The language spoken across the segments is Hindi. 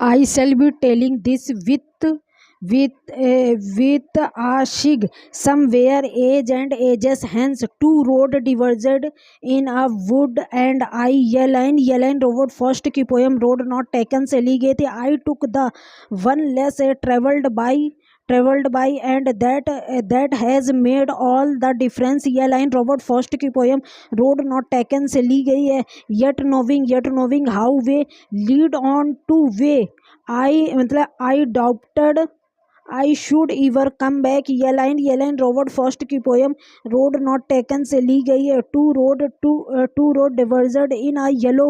I shall be telling this with a shig somewhere age and ages hence two road diverged in a wood and I Yellen robot first की poem road not taken चली गई थी. I took the one less traveled by and that has made all the difference. ये लाइन रॉबर्ट फर्स्ट की पोएम रोड नॉट टेकन से ली गई है. yet knowing how way lead on to way I doubted I should ever come back. ये लाइन रॉबर्ट फर्स्ट की पोएम रोड नॉट टेकन से ली गई है. Two roads diverged in a yellow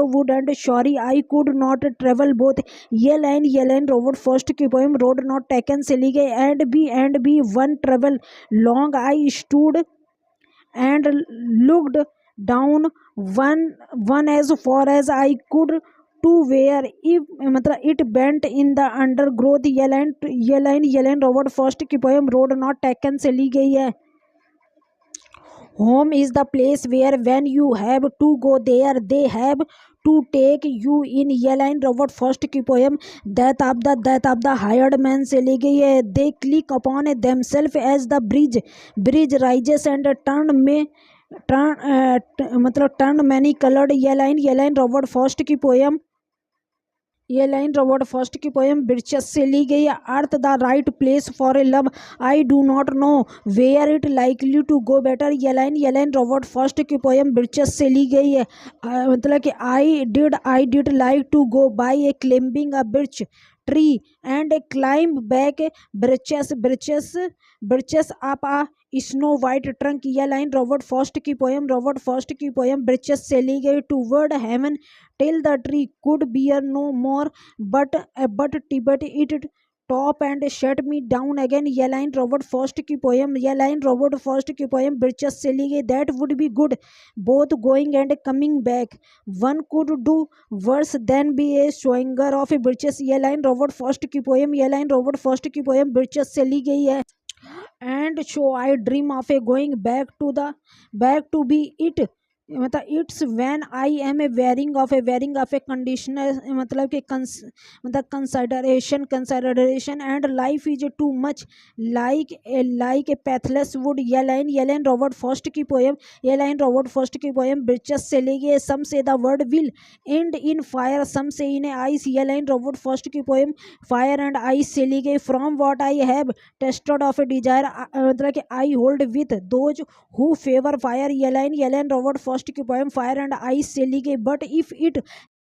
wood and sorry I could not travel both. ये लाइन रॉबर्ट फर्स्ट की पोएम रोड नॉट टेकन से ली गई. And be one travel long I stood and looked down one as far as I could to where if it bent in the undergrowth. ये लाइन रॉबर्ट फर्स्ट की पोएम रोड नॉट टेकन से ली गई है. Home is the place where when you have to go there they have to take you in. ये लाइन रॉबर्ट फर्स्ट की poem death of the hired man से ली गई है. दे click upon themselves as the bridge rises and turn many colored. ये लाइन रॉबर्ट फर्स्ट की पोएम बिरचस से ली गई है. Earth the right place for a love I do not know where it likely to go better. ये लाइन रॉबर्ट फर्स्ट की पोएम बिरचस से ली गई है. कि I did like to go by a climbing a birch tree and climb back birches up a snow white trunk. ये लाइन रॉबर्ट फर्स्ट की पोएम birches से ली गई. Toward heaven till the tree could bear no more but it top and shut me down again. ये लाइन रॉबर्ट फर्स्ट की पोएम birches से ली गई. That would be good both going and coming back. One could do worse than be a swinger of a birches. ये लाइन रॉबर्ट फर्स्ट की पोएम birches से ली गई है. And so I dream of a going back to be it. It's when I am a wearing of a conditioner. Consideration and life is too much like a pathless wood. ये लाइन रॉबर्ट फर्स्ट की पोएम ब्रिचेस से ली गई. Some say the world will end in fire some say in ice. ये लाइन रॉबर्ट फर्स्ट की पोएम फायर एंड आइस से ली गई. From what I have tasted of a desire कि I hold with those who favour fire. ये लाइन रॉबर्ट फर्स्ट की पोएम फायर एंड आइस से ली गई. But if it